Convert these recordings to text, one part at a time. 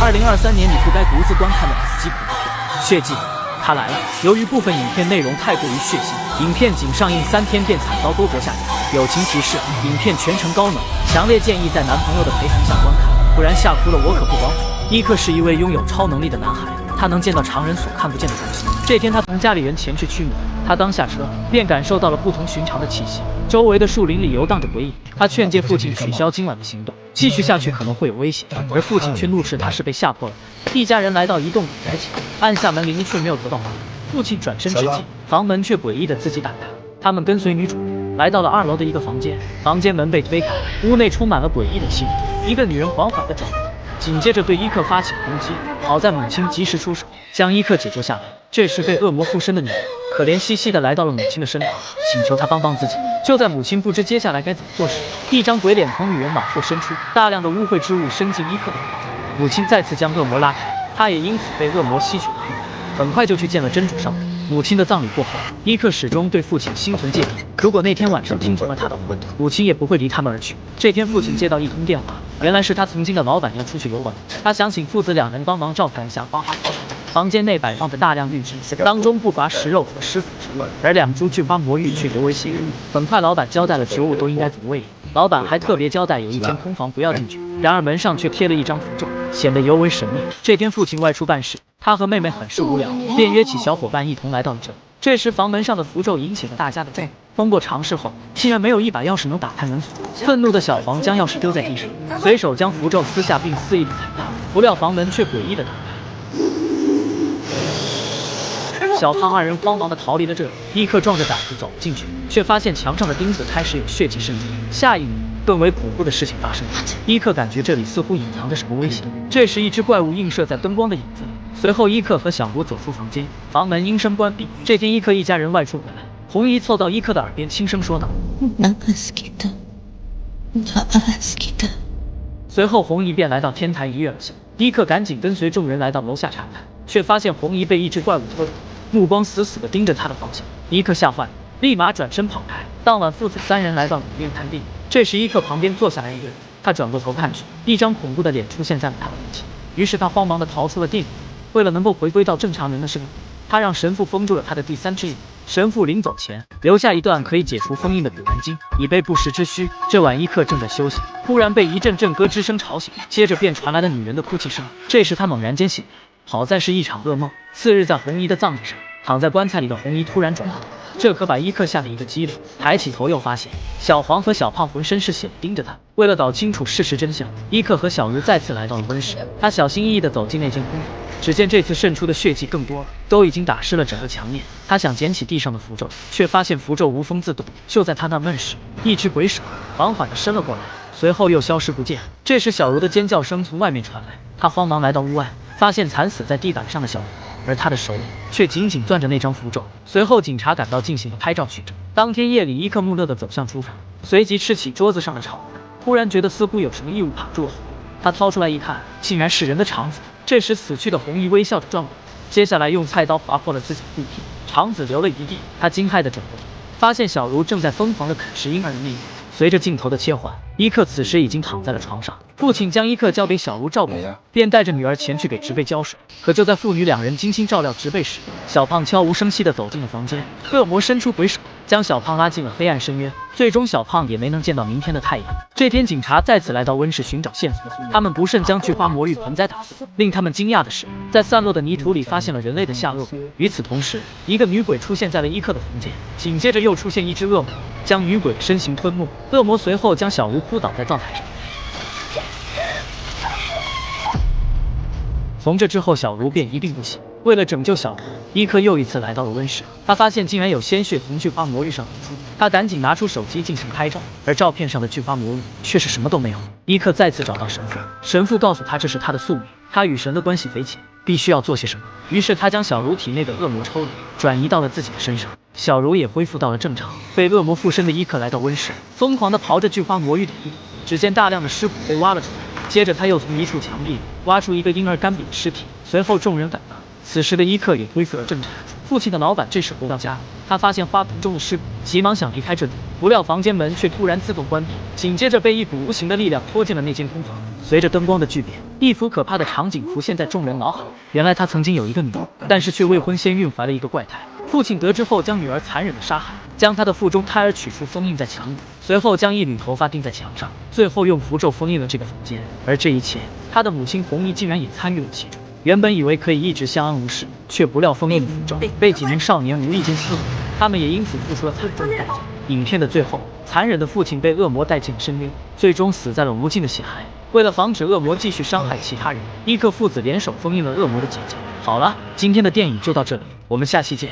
2023年你不该独自观看的 S 级恐怖片血迹，它来了。由于部分影片内容太过于血腥，影片仅上映3天便惨遭多国下架。友情提示：影片全程高能，强烈建议在男朋友的陪同下观看，不然吓哭了我可不保准。伊克是一位拥有超能力的男孩，他能见到常人所看不见的东西。这天，他同家里人前去驱魔，他刚下车便感受到了不同寻常的气息，周围的树林里游荡着鬼影。他劝诫父亲取消今晚的行动，继续下去可能会有危险，而父亲却怒斥他是被吓破了。一家人来到一栋古宅前，按下门铃却没有得到回应。父亲转身直进，房门却诡异的自己打开。他们跟随女主来到了2楼的一个房间，房间门被推开，屋内充满了诡异的气氛。一个女人缓缓地走过来，紧接着对伊克发起攻击。好在母亲及时出手，将伊克解救下来。这时被恶魔附身的女人可怜兮兮地来到了母亲的身旁，请求她帮帮自己。就在母亲不知接下来该怎么做时，一张鬼脸从女人脑后伸出，大量的污秽之物伸进伊克的脑袋。母亲再次将恶魔拉开，他也因此被恶魔吸取了灵魂，很快就去见了真主上帝。母亲的葬礼过后，伊克始终对父亲心存芥蒂。如果那天晚上听从了他的话，母亲也不会离他们而去。这天，父亲接到一通电话，原来是他曾经的老板要出去游玩，他想请父子2人帮忙照看一下花花草草。房间内摆放着大量玉制，当中不乏食肉和狮子之物，而2株巨花魔芋却尤为吸引人。很快，老板交代了植物都应该怎么喂养，老板还特别交代有一间空房不要进去，然而门上却贴了一张符咒，显得尤为神秘。这天，父亲外出办事，他和妹妹很是无聊，便约起小伙伴一同来到了这里。这时，房门上的符咒引起了大家的注意。通过尝试后，竟然没有一把钥匙能打开门锁。愤怒的小黄将钥匙丢在地上，随手将符咒撕下，并肆意地踩踏。不料房门却诡异地打开。小胖2人慌忙地逃离了这里。伊克壮着胆子走了进去，却发现墙上的钉子开始有血迹渗出。下一秒，更为恐怖的事情发生了。伊克感觉这里似乎隐藏着什么危险。这时，一只怪物映射在灯光的影子里。随后，伊克和小卢走出房间，房门应声关闭。这天，伊克一家人外出回来，红姨凑到伊克的耳边轻声说道：“随后，红姨便来到天台医院了。伊克赶紧跟随众人来到楼下查看，却发现红姨被一只怪物拖住，目光死死地盯着他的方向。伊克吓坏了，立马转身跑开。当晚，父子3人来到医院探病。这时，伊克旁边坐下来一个人，他转过头看去，一张恐怖的脸出现在了他的面前。于是他慌忙地逃出了店里。为了能够回归到正常人的生活，他让神父封住了他的第3只眼。神父临走前留下一段可以解除封印的古兰经，以备不时之需。这晚伊克正在休息，突然被一阵阵咯吱声吵醒，接着便传来了女人的哭泣声。这时他猛然间醒来，好在是一场噩梦。次日在红姨的葬礼上，躺在棺材里的红姨突然转头，这可把伊克吓得一个激灵。抬起头又发现小黄和小胖浑身是血盯着他。为了搞清楚事实真相，伊克和小茹再次来到了温室。他小心翼翼地走进那间空房，只见这次渗出的血迹更多了，都已经打湿了整个墙面。他想捡起地上的符咒，却发现符咒无风自动。就在他那闷时，一只鬼手缓缓地伸了过来，随后又消失不见。这时小茹的尖叫声从外面传来，他慌忙来到屋外，发现惨死在地板上的小茹，而他的手里却紧紧攥着那张符咒。随后警察赶到进行了拍照取证。当天夜里，伊克木讷地走向厨房，随即吃起桌子上的炒饭，突然觉得似乎有什么异物卡住了喉咙。他掏出来一看，竟然是人的肠子。这时死去的红姨微笑着转过来，接下来用菜刀划破了自己的肚皮，肠子流了一地。他惊骇地转过头，发现小茹正在疯狂地啃食婴儿的内衣。随着镜头的切换，伊克此时已经躺在了床上。父亲将伊克交给小茹照顾，便带着女儿前去给植被浇水。可就在父女2人精心照料植被时，小胖悄无声息地走进了房间，恶魔伸出鬼手，将小胖拉进了黑暗深渊。最终，小胖也没能见到明天的太阳。这天，警察再次来到温室寻找线索，他们不慎将菊花魔芋盆栽打碎。令他们惊讶的是，在散落的泥土里发现了人类的下颚骨。与此同时，一个女鬼出现在了伊克的房间，紧接着又出现一只恶魔，将女鬼身形吞没。恶魔随后将小茹扑倒在灶台上。从这之后，小茹便一病不起。为了拯救小茹，伊克又一次来到了温室。他发现竟然有鲜血从菊花魔芋上流出，他赶紧拿出手机进行拍照，而照片上的菊花魔芋却是什么都没有。伊克再次找到神父，神父告诉他这是他的宿命，他与神的关系匪浅，必须要做些什么。于是他将小茹体内的恶魔抽离，转移到了自己的身上，小茹也恢复到了正常。被恶魔附身的伊克来到温室，疯狂地刨着菊花魔芋的衣，只见大量的尸骨被挖了出来。接着他又从一处墙壁挖出一个婴儿干瘪的尸体，随后众人赶到。此时的伊克也恢复了正常，父亲的老板这时回到家，他发现花盆中的尸骨，急忙想离开这里，不料房间门却突然自动关闭，紧接着被一股无形的力量拖进了那间空房。随着灯光的剧变，一幅可怕的场景浮现在众人脑海。原来他曾经有一个女儿，但是却未婚先孕怀了一个怪胎。父亲得知后，将女儿残忍的杀害，将她的腹中胎儿取出封印在墙里，随后将一缕头发钉在墙上，最后用符咒封印了这个房间。而这一切，他的母亲红姨竟然也参与了其中。原本以为可以一直相安无事，却不料封印符咒被几名少年无意间撕毁，他们也因此付出了惨重的代价。影片的最后，残忍的父亲被恶魔带进深渊，最终死在了无尽的血海。为了防止恶魔继续伤害其他人，伊克父子联手封印了恶魔的结界。好了，今天的电影就到这里，我们下期见。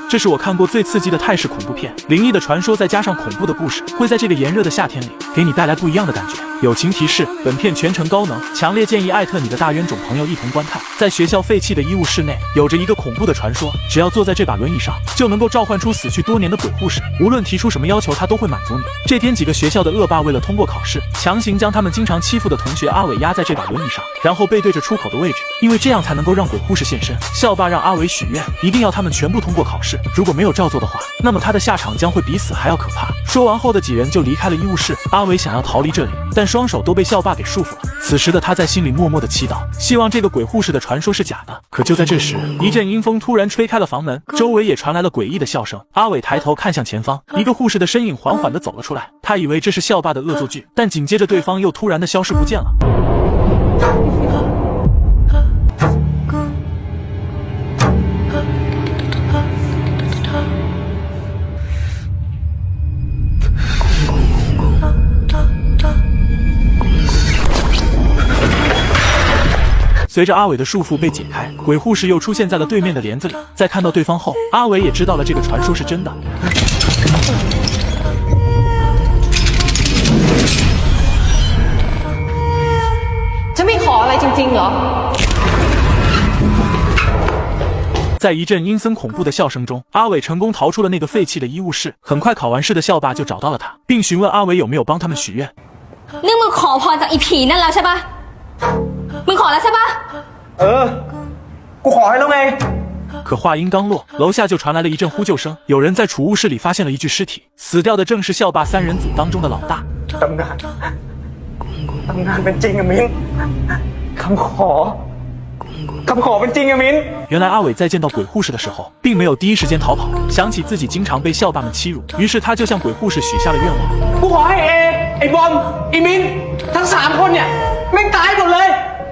这是我看过最刺激的泰式恐怖片，灵异的传说再加上恐怖的故事，会在这个炎热的夏天里给你带来不一样的感觉。友情提示：本片全程高能，强烈建议艾特你的大冤种朋友一同观看。在学校废弃的医务室内，有着一个恐怖的传说，只要坐在这把轮椅上，就能够召唤出死去多年的鬼护士，无论提出什么要求，他都会满足你。这天，几个学校的恶霸为了通过考试，强行将他们经常欺负的同学阿伟压在这把轮椅上，然后背对着出口的位置，因为这样才能够让鬼护士现身。校霸让阿伟许愿，一定要他们全部通过考试，如果没有照做的话，那么他的下场将会比死还要可怕。说完后的几人就离开了医务室。阿伟想要逃离这里，但双手都被校霸给束缚了。此时的他在心里默默的祈祷，希望这个鬼护士的传说是假的。可就在这时，一阵阴风突然吹开了房门，周围也传来了诡异的笑声。阿伟抬头看向前方，一个护士的身影缓缓地走了出来。他以为这是校霸的恶作剧，但紧接着对方又突然的消失不见了。随着阿伟的束缚被解开，鬼护士又出现在了对面的帘子里。在看到对方后，阿伟也知道了这个传说是真的。จะไม่ขออะไรจริงๆเหรอ？在一阵阴森恐怖的笑声中，阿伟成功逃出了那个废弃的医务室。很快，考完试的校霸就找到了他，并询问阿伟有没有帮他们许愿。นี่มึงขอพรจากอีผีนั่นแล้วใช่ปะมึงขอแล้วใช่ปะกูขอให้แล้วไง。可话音刚落，楼下就传来了一阵呼救声，有人在储物室里发现了一具尸体，死掉的正是校霸三人组当中的老大。ตำนานเป็นจริงอะมิ้นคำขอเป็นจริงอะมิ้น。原来阿伟在见到鬼护士的时候，并没有第一时间逃跑，想起自己经常被校霸们欺辱，于是他就向鬼护士许下了愿望。กูขอให้ไอ้บอมไอ้มิ้นทั้ง3คนเนี่ยแม่งตายหมดเลย。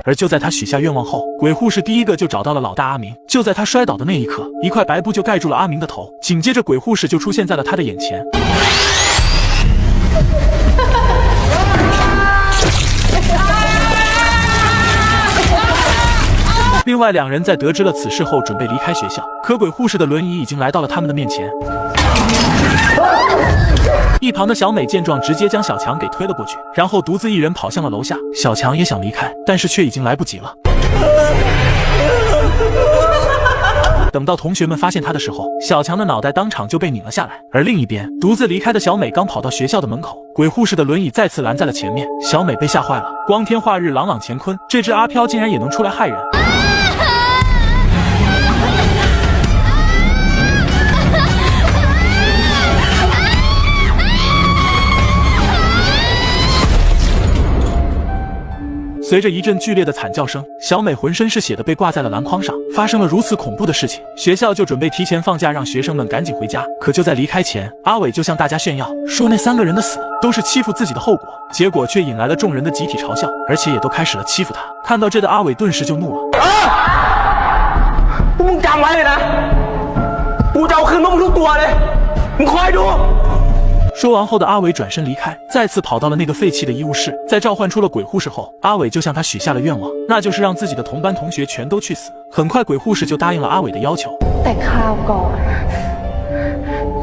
而就在他许下愿望后，鬼护士第一个就找到了老大阿明。就在他摔倒的那一刻，一块白布就盖住了阿明的头，紧接着鬼护士就出现在了他的眼前。另外2人在得知了此事后，准备离开学校，可鬼护士的轮椅已经来到了他们的面前。一旁的小美见状，直接将小强给推了过去，然后独自一人跑向了楼下。小强也想离开，但是却已经来不及了。等到同学们发现他的时候，小强的脑袋当场就被拧了下来。而另一边，独自离开的小美刚跑到学校的门口，鬼护士的轮椅再次拦在了前面。小美被吓坏了，光天化日，朗朗乾坤，这只阿飘竟然也能出来害人。随着一阵剧烈的惨叫声，小美浑身是血的被挂在了篮筐上。发生了如此恐怖的事情，学校就准备提前放假，让学生们赶紧回家。可就在离开前，阿伟就向大家炫耀，说那3个人的死都是欺负自己的后果，结果却引来了众人的集体嘲笑，而且也都开始了欺负他。看到这的阿伟顿时就怒了。พวกมึงจำไว้เลยนะกูจะเอาคืนพวกมึงทุกตัวเลยมึงคอยดู。说完后的阿伟转身离开，再次跑到了那个废弃的医务室。在召唤出了鬼护士后，阿伟就向他许下了愿望，那就是让自己的同班同学全都去死。很快，鬼护士就答应了阿伟的要求。แต่คราวก่อน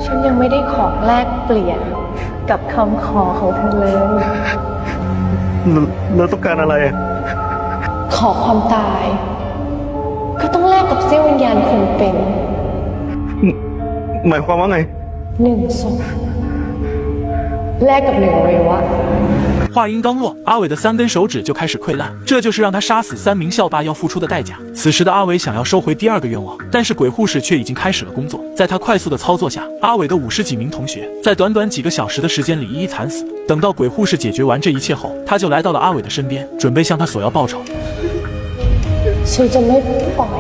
ฉันยังไม่ได้ของแลกเปลี่ยนกับคำขอของเธอเลยเราต้องการอะไรอะขอความตายก็ต้องแลกกับเสี้ยววิญญาณคนเป็นหมายความว่าไง1 ศพ แลกกับ1 ริ้วอะ。话音刚落，阿伟的3根手指就开始溃烂，这就是让他杀死3名校霸要付出的代价。此时的阿伟想要收回第2个愿望，但是鬼护士却已经开始了工作。在他快速的操作下，阿伟的50几名同学在短短几个小时的时间里一一惨死。等到鬼护士解决完这一切后，他就来到了阿伟的身边，准备向他索要报酬。ฉันจะไม่ปล่อย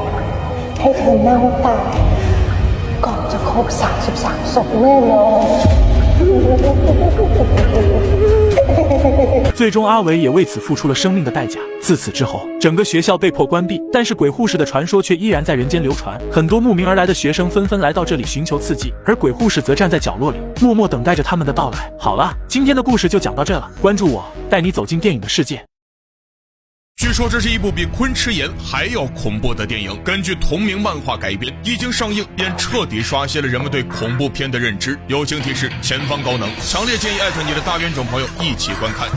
ให้เธอเน่าตายก่อนจะครบ33 ศพแน่นอน。最终，阿伟也为此付出了生命的代价。自此之后，整个学校被迫关闭，但是鬼护士的传说却依然在人间流传。很多慕名而来的学生纷纷来到这里寻求刺激，而鬼护士则站在角落里，默默等待着他们的到来。好了，今天的故事就讲到这了，关注我，带你走进电影的世界。据说这是一部比《昆池岩》还要恐怖的电影，根据同名漫画改编，一经上映便彻底刷新了人们对恐怖片的认知。友情提示：前方高能，强烈建议艾特你的大冤种朋友一起观看。